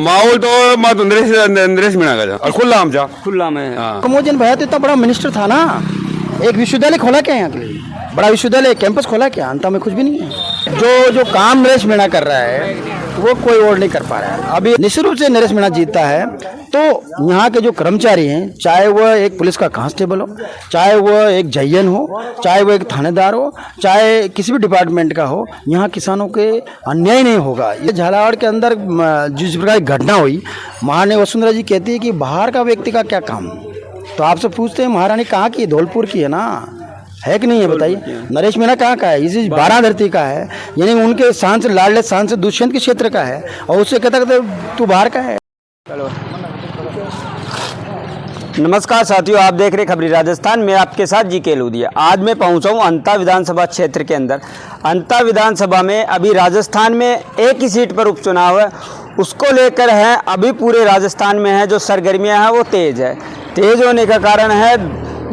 माहौल तो नरेश मीणा का और खुला आमचा खुला में कमोजन भैया तो इतना बड़ा मिनिस्टर था ना, एक विश्वविद्यालय खोला क्या यहाँ के लिए, बड़ा विश्वविद्यालय कैंपस खोला क्या, अंत में कुछ भी नहीं है। जो काम नरेश मीणा कर रहा है वो कोई और नहीं कर पा रहा है। अभी निश्चित रूप से नरेश मीणा जीतता है तो यहाँ के जो कर्मचारी हैं, चाहे वह एक पुलिस का कांस्टेबल हो, चाहे वह एक जयन हो, चाहे वह एक थानेदार हो, चाहे किसी भी डिपार्टमेंट का हो, यहाँ किसानों के अन्याय नहीं होगा। ये झालावाड़ के अंदर जिस प्रकार की घटना हुई, महारानी वसुंधरा जी कहती है कि बाहर का व्यक्ति का क्या काम। तो आपसे पूछते हैं महारानी कहाँ की, धौलपुर की है ना, है कि नहीं है बताइए। नरेश मीणा कहाँ का है, इसी बारह धरती का है, यानी उनके सांसद लाडले सांसद दुष्यंत के क्षेत्र का है, और उससे कहता तू बाहर का है। चलो नमस्कार साथियों, आप देख रहे खबरी राजस्थान में आपके साथ जी.के. लूधिया। आज मैं पहुंचा हूं अंता विधानसभा क्षेत्र के अंदर। अंता विधानसभा में अभी राजस्थान में एक ही सीट पर उपचुनाव है, उसको लेकर है अभी पूरे राजस्थान में है जो सरगर्मियां हैं वो तेज़ है। तेज़ होने का कारण है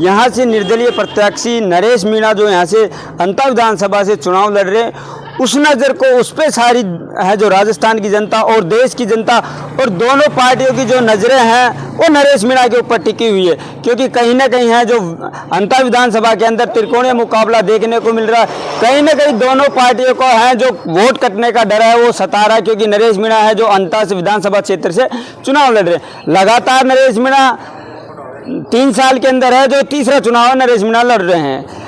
यहाँ से निर्दलीय प्रत्याशी नरेश मीणा जो यहाँ से अंता विधानसभा से चुनाव लड़ रहे हैं, उस नज़र को उस पर सारी है जो राजस्थान की जनता और देश की जनता और दोनों पार्टियों की जो नज़रें हैं वो नरेश मीणा के ऊपर टिकी हुई है। क्योंकि कहीं ना कहीं है जो अंता विधानसभा के अंदर त्रिकोणीय मुकाबला देखने को मिल रहा है। कहीं ना कहीं दोनों पार्टियों को है जो वोट कटने का डर है वो सता रहा है, क्योंकि नरेश मीणा है जो अंता विधानसभा क्षेत्र से चुनाव लड़ रहे हैं। लगातार नरेश मीणा 3 साल के अंदर है जो तीसरा चुनाव नरेश मीणा लड़ रहे हैं।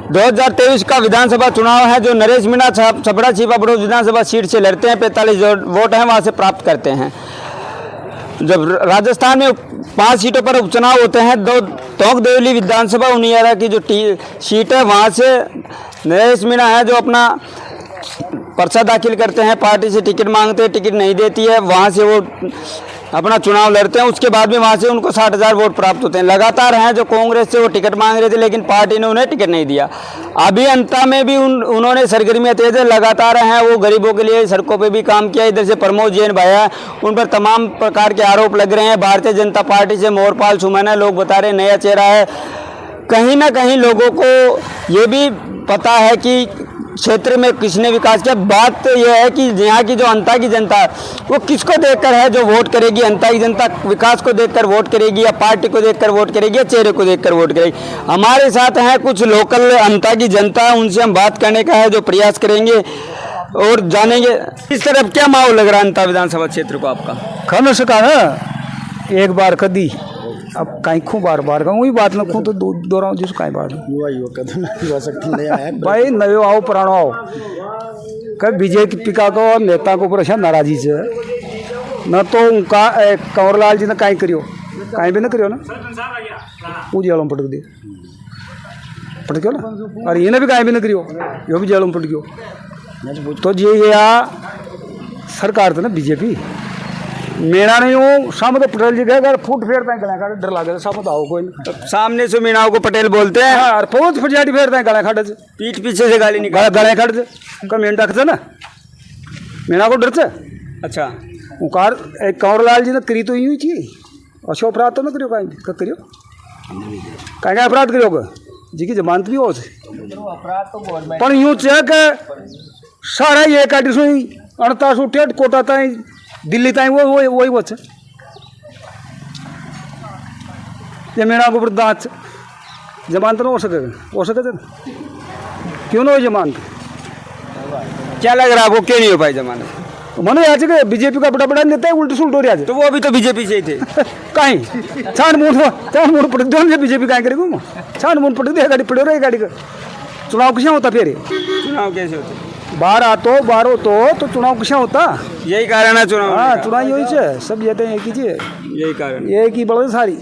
2023 का विधानसभा चुनाव है जो नरेश मीणा छपरा छिपा बड़ौद विधानसभा सीट से लड़ते हैं, 45 वोट हैं वहाँ से प्राप्त करते हैं। जब राजस्थान में 5 सीटों पर उपचुनाव होते हैं, टोंक देवली विधानसभा उनियारा की जो सीट है वहाँ से नरेश मीणा है जो अपना पर्चा दाखिल करते हैं, पार्टी से टिकट मांगते हैं, टिकट नहीं देती है, वहाँ से वो अपना चुनाव लड़ते हैं। उसके बाद में वहाँ से उनको 60,000 वोट प्राप्त होते हैं। लगातार हैं जो कांग्रेस से वो टिकट मांग रहे थे, लेकिन पार्टी ने उन्हें टिकट नहीं दिया। अभी अंता में भी उन्होंने सरगर्मियाँ तेज है, लगातार हैं वो गरीबों के लिए सड़कों पे भी काम किया। इधर से प्रमोद जैन भाया, उन पर तमाम प्रकार के आरोप लग रहे हैं। भारतीय जनता पार्टी से मोहरपाल सुमन है, लोग बता रहे नया चेहरा है। कहीं ना कहीं लोगों को ये भी पता है कि क्षेत्र में किसने विकास किया। बात तो यह है कि यहाँ की जो अंता की जनता है वो किसको देखकर है जो वोट करेगी। अंता की जनता विकास को देखकर वोट करेगी या पार्टी को देखकर वोट करेगी या चेहरे को देखकर वोट करेगी। हमारे साथ हैं कुछ लोकल अंता की जनता, उनसे हम बात करने का है जो प्रयास करेंगे और जानेंगे इस तरफ क्या माहौल लग रहा है अंता विधानसभा क्षेत्र को आपका। खन सका ना एक बार कदी, अब कहीं खूब बार बार कहूँ वही बात ना खूँ तो दोहराऊँ जिसको कहीं बात भाई नयो आओ पुरानो आओ। कभी बीजेपी का को और नेता को ऊपर नाराजी से न तो उनका कंवरलाल जी ने कहीं करियो, कहीं भी ना करियो ना, वो जेलों में पटक दिया पटक्यो ना, और ये भी कहीं भी ना करियो, यो भी जेलों में पटक्यो। तो ये सरकार था ना बीजेपी, मीणा नहीं हूँ सामने तो पटेल जी गए फुट फेरते हैं गले डर लगे सामने तो आओ कोई नहीं। सामने से मीणा को पटेल बोलते हैं और बहुत फुटजाटी फेरते हैं गले खड़े से, पीठ पीछे से गाली निकाल गले खड़े से का मेन डर से ना मीणा को डर से। अच्छा उकार एक कंवरलाल जी ने करी तो यूँ थी, अच्छो अपराध तो ना करियो कहीं करियो कहीं का अपराध करियो जी की जमानत भी हो पर यूँ चेक सारा ये काटी सुई 48 उठे कोटा ताई दिल्ली ताई वही वो ये मीणा को ऊपर दाँत जमानत ना हो सके क्यों ना हो जमानत। क्या लग रहा है आपको क्यों नहीं हो पाई जमानत। मनो आज के बीजेपी का बड़ा नेता है उल्टी सुल्ट हो रहा है तो वो अभी तो बीजेपी से ही थे कहीं छान मूड पटक दो बीजेपी कहीं करेगा छान मूड पटक दे गाड़ी पड़े रही गाड़ी का चुनाव किसा होता फिर चुनाव कैसे होते बाहर आतो बाहर हो तो चुनाव किसा होता। यही कारण है चुनाव। हाँ चुनाव यही है सब ये एक ही चीज यही कारण एक ही बड़े सारी।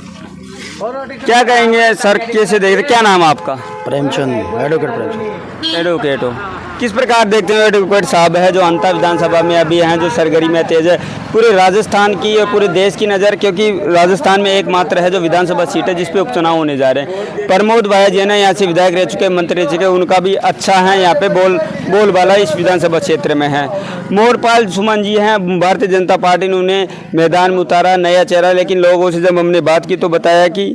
क्या कहेंगे सर कैसे देख रहे, क्या नाम है आपका। प्रेमचंद, एडवोकेट प्रेमचंद। एडवोकेट हो, किस प्रकार देखते हैं एडवोकेट साहब है जो अंता विधानसभा में अभी हैं जो सरगर्मियाँ तेज है पूरे राजस्थान की और पूरे देश की नज़र, क्योंकि राजस्थान में एकमात्र है जो विधानसभा सीट है जिस पे उपचुनाव होने जा रहे हैं। प्रमोद भाया जी ने यहाँ से विधायक रह चुके, मंत्री रह चुके, उनका भी अच्छा है यहाँ पे बोलबाला इस विधानसभा क्षेत्र में है। मोहरपाल सुमन जी हैं, भारतीय जनता पार्टी ने उन्हें मैदान में उतारा, नया चेहरा, लेकिन लोगों से जब हमने बात की तो बताया कि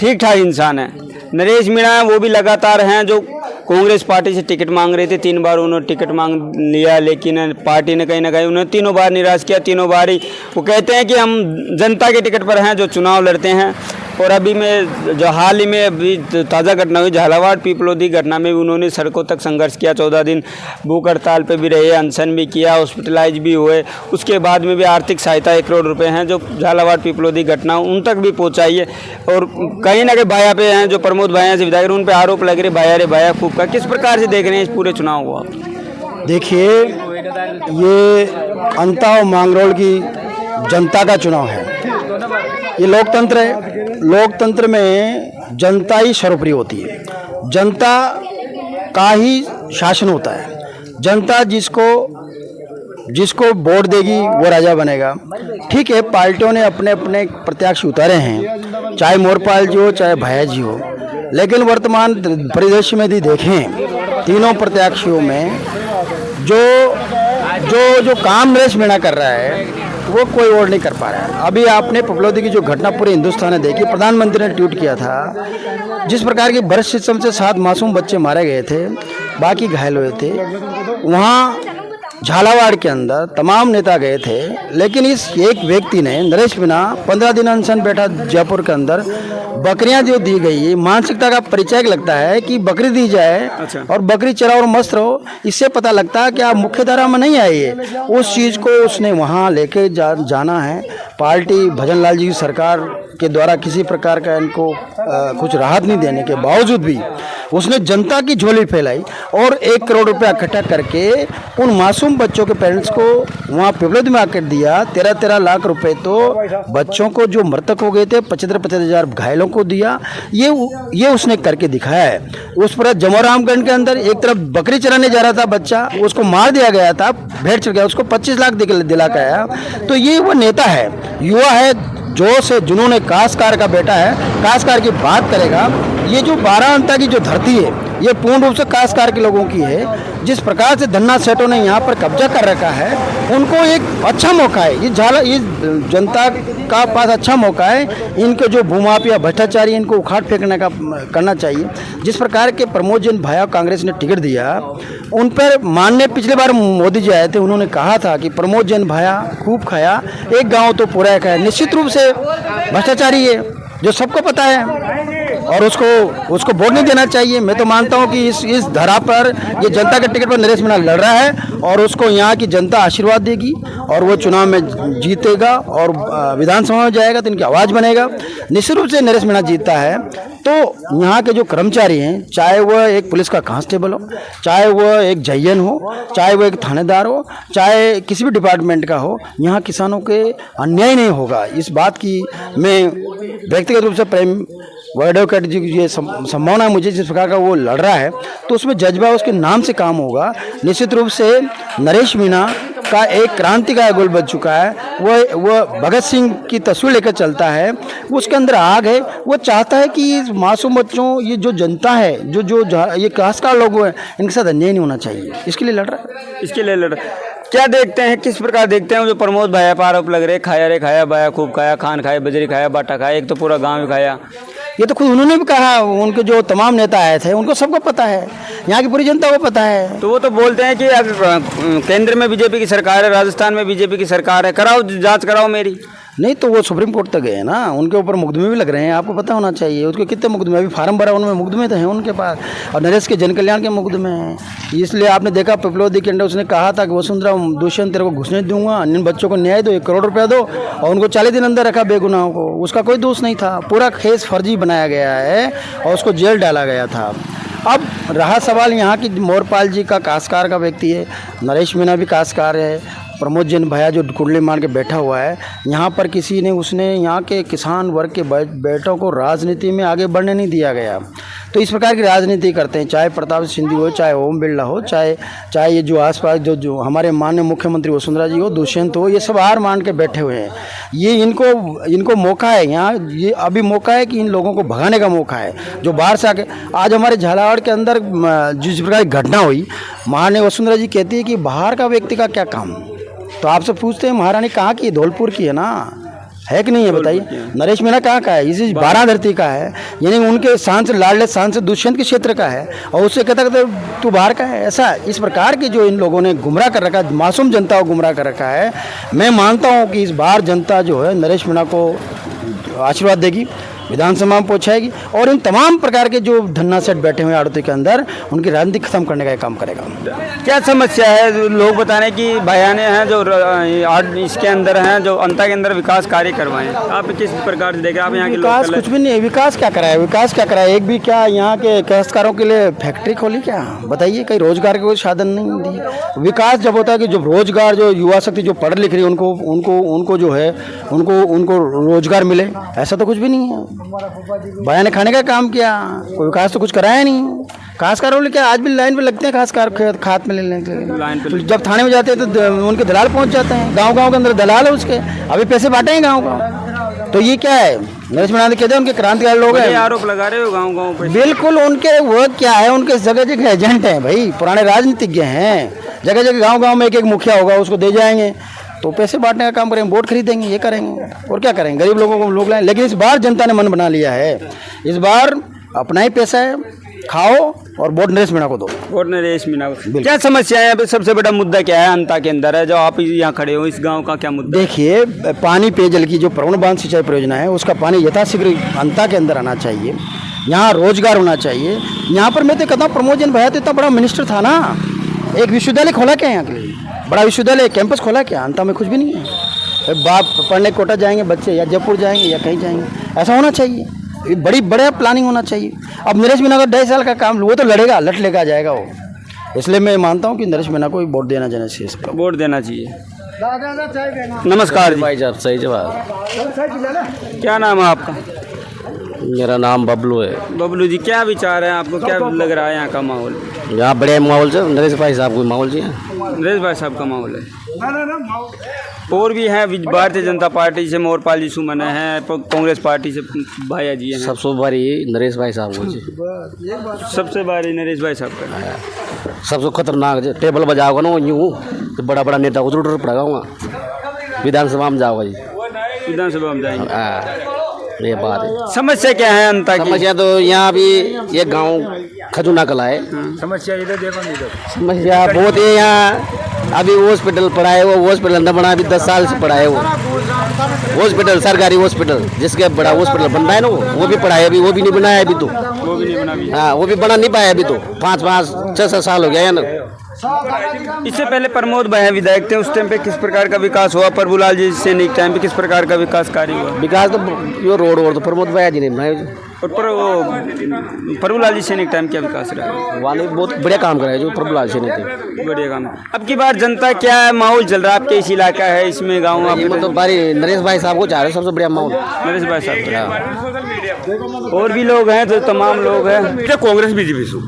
ठीक ठाक इंसान है। नरेश मीणा वो भी लगातार हैं जो कांग्रेस पार्टी से टिकट मांग रहे थे, 3 बार उन्होंने टिकट मांग लिया, लेकिन पार्टी ने कहीं ना कहीं उन्हें तीनों बार निराश किया। तीनों बार ही वो कहते हैं कि हम जनता के टिकट पर हैं जो चुनाव लड़ते हैं। और अभी में जो हाल ही में अभी ताज़ा घटना हुई झालावाड़ पिपलोदी घटना में भी उन्होंने सड़कों तक संघर्ष किया, 14 दिन भूख हड़ताल पे भी रहे, अनशन भी किया, हॉस्पिटलाइज भी हुए। उसके बाद में भी आर्थिक सहायता 1 करोड़ रुपए हैं जो झालावाड़ पिपलोदी घटना उन तक भी पहुँचाई है। और कहीं ना कहीं भाया पे हैं जो प्रमोद भाया से विधायक, उन पर आरोप लग रहे भाया रे भाया खूब का। किस प्रकार से देख रहे हैं इस पूरे चुनाव को आप? देखिए, ये अंता और मांगरोल की जनता का चुनाव है। ये लोकतंत्र है। लोकतंत्र में जनता ही सर्वोपरि होती है। जनता का ही शासन होता है। जनता जिसको वोट देगी वो राजा बनेगा। ठीक है, पार्टियों ने अपने अपने प्रत्याशी उतारे हैं, चाहे मोरपाल जी हो चाहे भैया जी हो, लेकिन वर्तमान परिदृश्य में यदि देखें, तीनों प्रत्याशियों में जो काम नरेश मीणा कर रहा है वो कोई और नहीं कर पा रहा है। अभी आपने पिपलोदी की जो घटना पूरे हिंदुस्तान ने देखी, प्रधानमंत्री ने ट्वीट किया था, जिस प्रकार की बर्स्ट सिस्टम से 7 मासूम बच्चे मारे गए थे, बाकी घायल हुए थे। वहाँ झालावाड़ के अंदर तमाम नेता गए थे, लेकिन इस एक व्यक्ति ने नरेश मीणा 15 दिन अनशन बैठा जयपुर के अंदर। बकरियां जो दी गई, मानसिकता का परिचय लगता है कि बकरी दी जाए और बकरी चराओ और मस्त रहो। इससे पता लगता है कि आप मुख्य धारा में नहीं आइए। उस चीज़ को उसने वहाँ लेके जाना है। पार्टी भजन लाल जी की सरकार के द्वारा किसी प्रकार का इनको कुछ राहत नहीं देने के बावजूद भी उसने जनता की झोली फैलाई और 1 करोड़ रुपया इकट्ठा करके उन मासूम बच्चों के पेरेंट्स को वहाँ पिपलोदी में आकर दिया। 13-13 लाख रुपए तो बच्चों को जो मृतक हो गए थे, 75-75 हज़ार घायलों को दिया। ये उसने करके दिखाया है। उस पर जमोरामगंज के अंदर एक तरफ बकरी चराने जा रहा था बच्चा, उसको मार दिया गया था, भेड़ चढ़ गया, उसको 25 लाख दिला के आया। तो ये वो नेता है, युवा है, जोश है, जुनून, काशकार का बेटा है, काशकार की बात करेगा। ये जो 12 अंता की जो धरती है ये पूर्ण रूप से काशकार के लोगों की है। जिस प्रकार से धन्ना सेठों ने यहाँ पर कब्जा कर रखा है, उनको एक अच्छा मौका है। ये जनता का पास अच्छा मौका है। इनके जो भूमाफिया भ्रष्टाचारी, इनको उखाड़ फेंकने का करना चाहिए। जिस प्रकार के प्रमोद जैन भाया कांग्रेस ने टिकट दिया, उन पर माननीय पिछले बार मोदी जी आए थे, उन्होंने कहा था कि प्रमोद जैन भाया खूब खाया, एक गाँव तो पूरा खाया। निश्चित रूप से भ्रष्टाचारी है, जो सबको पता है, और उसको वोट नहीं देना चाहिए। मैं तो मानता हूं कि इस धरा पर ये जनता के टिकट पर नरेश मीणा लड़ रहा है और उसको यहाँ की जनता आशीर्वाद देगी और वो चुनाव में जीतेगा और विधानसभा में जाएगा तो इनकी आवाज़ बनेगा। निश्चित रूप से नरेश मीणा जीतता है तो यहाँ के जो कर्मचारी हैं, चाहे वह एक पुलिस का कांस्टेबल हो, चाहे वह एक जयन हो, चाहे वह एक थानेदार हो, चाहे किसी भी डिपार्टमेंट का हो, यहाँ किसानों के अन्याय नहीं होगा। इस बात की मैं व्यक्तिगत रूप से प्रेम एडवोकेट जी ये संभावना है मुझे। जिस प्रकार का वो लड़ रहा है तो उसमें जज्बा उसके नाम से काम होगा। निश्चित रूप से नरेश मीणा का एक क्रांति का गोल बच चुका है। वो भगत सिंह की तस्वीर लेकर चलता है, उसके अंदर आग है। वो चाहता है कि मासूम बच्चों, ये जो जनता है, जो ये काशकार लोग हैं, इनके साथ अन्याय नहीं होना चाहिए। इसके लिए लड़ रहा है। इसके लिए लड़ रहा है। क्या देखते हैं, किस प्रकार देखते हैं जो प्रमोद भाया पर आरोप लग रहे, खाया रे खाया, बाया खूब खाया, खान खाया, बजरी खाया, बाटा खाया, एक तो पूरा गाँव ही खाया। ये तो खुद उन्होंने भी कहा, उनके जो तमाम नेता आए थे उनको सबको पता है, यहाँ की पूरी जनता को पता है। तो वो तो बोलते हैं कि अगर केंद्र में बीजेपी की सरकार है, राजस्थान में बीजेपी की सरकार है, कराओ जांच कराओ मेरी। नहीं तो वो सुप्रीम कोर्ट तक गए ना, उनके ऊपर मुकदमे भी लग रहे हैं, आपको पता होना चाहिए। उसके कितने मुकदमे, अभी फार्म भरा उनमें मुकदमे तो हैं उनके पास, और नरेश के जन कल्याण के मुकदमे हैं। इसलिए आपने देखा पिपलोदी के अंदर उसने कहा था कि वसुंधरा दुष्यंत तेरे को घुसने दूंगा, अन्य बच्चों को न्याय दो, 1 करोड़ रुपया दो, और उनको 40 दिन अंदर रखा बेगुनाहों को। उसका कोई दोष नहीं था, पूरा केस फर्जी बनाया गया है और उसको जेल डाला गया था। अब रहा सवाल यहाँ की मोरपाल जी का काशकार का व्यक्ति है, नरेश मीणा भी काशकार है, प्रमोद जैन भैया जो कुंडली मार के बैठा हुआ है। यहाँ पर किसी ने उसने यहाँ के किसान वर्ग के बेटों को राजनीति में आगे बढ़ने नहीं दिया गया। तो इस प्रकार की राजनीति करते हैं, चाहे प्रताप सिंह हो, चाहे ओम बिरला हो, चाहे ये जो आसपास जो हमारे माननीय मुख्यमंत्री वसुंधरा जी हो, दुष्यंत हो, ये सब हार मान के बैठे हुए हैं। ये इनको मौका है यहाँ, ये अभी मौका है कि इन लोगों को भगाने का मौका है जो बाहर से आके। आज हमारे झालावाड़ के अंदर जिस प्रकार की घटना हुई, माननीय वसुंधरा जी कहती है कि बाहर का व्यक्ति का क्या काम। तो आपसे पूछते हैं, महारानी कहाँ की, धौलपुर की है ना, है कि नहीं है बताइए। नरेश मीणा कहाँ का है? इसी बारह धरती का है, यानी उनके सांसद लाडले सांसद दुष्यंत के क्षेत्र का है, और उससे कहता तू बाहर का है। ऐसा इस प्रकार की जो इन लोगों ने गुमराह कर रखा है, मासूम जनता को गुमराह कर रखा है। मैं मानता हूँ कि इस बार जनता जो है नरेश मीणा को आशीर्वाद देगी, विधानसभा में पहुँचाएगी, और इन तमाम प्रकार के जो धन्ना सेट बैठे हुए आड़ती के अंदर उनकी राजनीति खत्म करने का काम करेगा। क्या समस्या है? जो लोग बता रहे हैं कि बयाने हैं जो इसके अंदर हैं, जो अंता के अंदर विकास कार्य करवाएं। आप किस प्रकार से देख रहे हैं? आप यहाँ के विकास लोग कुछ भी नहीं है। विकास क्या कराया? विकास क्या कराया? एक भी क्या यहाँ के काश्तकारों के लिए फैक्ट्री खोली क्या? बताइए, कहीं रोजगार का कोई साधन नहीं दिए। विकास जब होता है कि जब रोजगार, जो युवा शक्ति जो पढ़ लिख रही है उनको जो है उनको रोजगार मिले, ऐसा तो कुछ भी नहीं है। बयाने खाने का काम किया, कोई विकास तो कुछ कराया नहीं। खासकार वाले क्या आज भी लाइन पे लगते हैं, खासकार खाद में लेने के लिए। जब थाने में जाते हैं तो उनके दलाल पहुंच जाते हैं, गांव के अंदर दलाल है उसके, अभी पैसे बांटे हैं गांव। तो ये क्या है? नरेश मीणा कहते हैं उनके क्रांतिकारी लोग हैं, आरोप लगा रहे हो गाँव पे। बिल्कुल उनके वो क्या है, उनके जगह जगह एजेंट हैं भाई, पुराने राजनीतिज्ञ हैं। जगह जगह गाँव में एक मुखिया होगा, उसको दे जाएंगे तो पैसे बांटने का काम करेंगे, वोट खरीदेंगे, ये करेंगे और क्या करेंगे, गरीब लोगों को लोग लाएं। लेकिन इस बार जनता ने मन बना लिया है, इस बार अपना ही पैसा है, खाओ और वोट नरेश मीणा को दो। वोट नरेश मीणा को। क्या समस्या है? अभी सबसे बड़ा मुद्दा क्या है अंता के अंदर है जो आप यहाँ खड़े हो? इस गांव का क्या मुद्दा? देखिए, पानी पेयजल की जो प्रवण बांध सिंचाई परियोजना है उसका पानी यथाशीघ्र अंता के अंदर आना चाहिए। यहाँ रोजगार होना चाहिए। यहाँ पर मैं तो कहता हूँ प्रमोद जैन भैया तो इतना बड़ा मिनिस्टर था ना, एक विश्वविद्यालय खोला क्या यहाँ के लिए? बड़ा विश्वविद्यालय कैंपस खोला क्या? अंता में कुछ भी नहीं है। बाप पढ़ने कोटा जाएंगे बच्चे, या जयपुर जाएंगे या कहीं जाएंगे, ऐसा होना चाहिए। ये बड़ा प्लानिंग होना चाहिए। अब नरेश मीणा का 2.5 साल का काम, वो तो लड़ेगा, लट लेकर आ जाएगा वो। इसलिए मैं मानता हूँ कि नरेश मीणा को वोट देना चाहिए, इसका वोट देना चाहिए। नमस्कार भाई साहब, सही जवाब। क्या नाम है आपका? मेरा नाम बबलू है। बबलू जी, क्या विचार है आपको? क्या लग रहा है यहाँ का माहौल? यहाँ बड़े माहौल से नरेश भाई साहब को माहौल जी है। नरेश भाई साहब का माहौल है। और भी हैं, भारतीय जनता पार्टी से मोरपाल जी सुमन है, कांग्रेस पार्टी से भाया जी हैं। सबसे बड़ी नरेश भाई साहब को जी, सबसे बड़ी नरेश भाई साहब का। सबसे खतरनाक टेबल बजाओगा ना वो यूँ तो बड़ा बड़ा नेता को जरूर पड़ेगा वहाँ विधानसभा में जाओगा जी, विधानसभा में जाएंगे। ये बात है। समस्या क्या है अंता की? समस्या तो यहाँ भी ये गांव खजूना कला है। समस्या इधर देखो, समस्या बहुत है यहाँ। अभी हॉस्पिटल पड़ा है, वो हॉस्पिटल न बना, अभी 10 साल से पड़ा है वो हॉस्पिटल, सरकारी हॉस्पिटल जिसके बड़ा हॉस्पिटल बन रहा है ना वो भी पड़ा है, अभी वो भी नहीं बनाया अभी तो। वो भी नहीं बना। हाँ, वो भी बना नहीं पाया अभी तो। 5-6 साल हो गया है ना। इससे पहले प्रमोद भाई विधायक थे, उस टाइम पे किस प्रकार का विकास हुआ? प्रभुलाल जी सैनिक टाइम पे किस प्रकार का विकास कार्य हुआ? विकास तो यो रोड तो प्रमोद भाई जी ने बनाया। और प्रभुलाल जी सैनिक टाइम क्या विकास रहा है? वहाँ ने बहुत बढ़िया काम कराया जो प्रभुलाल जी ने थे, बढ़िया काम। अब की बार जनता क्या माहौल चल रहा है आपके इस इलाका है, इसमें गाँव आप? तो बारी नरेश भाई साहब को चाह रहे सबसे बढ़िया माहौल नरेश भाई साहब। और भी लोग हैं तो तमाम लोग हैं। कांग्रेस बीजेपी से।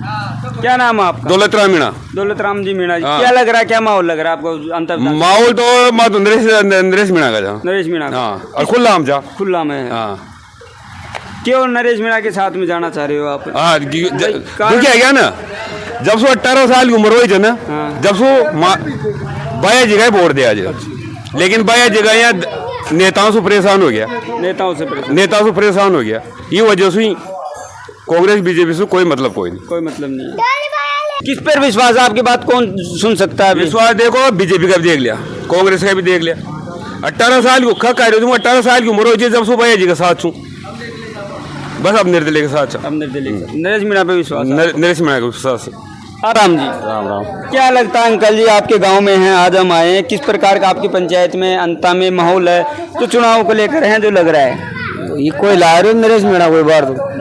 क्या नाम है आपका? दौलतराम मीणा। दौलतराम जी मीणा जी, क्या लग रहा है, क्या माहौल लग रहा है आपको? अंतर माहौल तो नरेश मीणा का था। नरेश मीणा का। हाँ, और खुला आम जा खुला में। हाँ, क्यों नरेश मीणा के साथ में जाना चाह रहे हो आप? हाँ, क्या गया ना, जब सो 18 साल की उम्र हुई थी ना, जब सो बाया जगह वोट दिया जाए, लेकिन बाया जगह यहाँ नेताओं से परेशान हो गया। नेताओं से परेशान हो गया। ये वजह से कांग्रेस बीजेपी से कोई मतलब नहीं। किस पर विश्वास है? आपकी बात कौन सुन सकता है? विश्वास देखो, बीजेपी का भी देख लिया, कांग्रेस का भी देख लिया। 18 साल की 18 साल की उम्र हुई जब सो बाया जी के साथ छू, बस अब निर्दलीय के साथ। अब नरेश मीणा पे विश्वास? नरेश मीणा के विश्वास। राम जी, राम राम। क्या लगता है अंकल जी, आपके गांव में हैं, आज हम आए हैं, किस प्रकार का आपकी पंचायत में अंता में माहौल है जो चुनाव को लेकर है, जो लग रहा है? ये कोई ला रहे नरेश मीणा कोई बार तो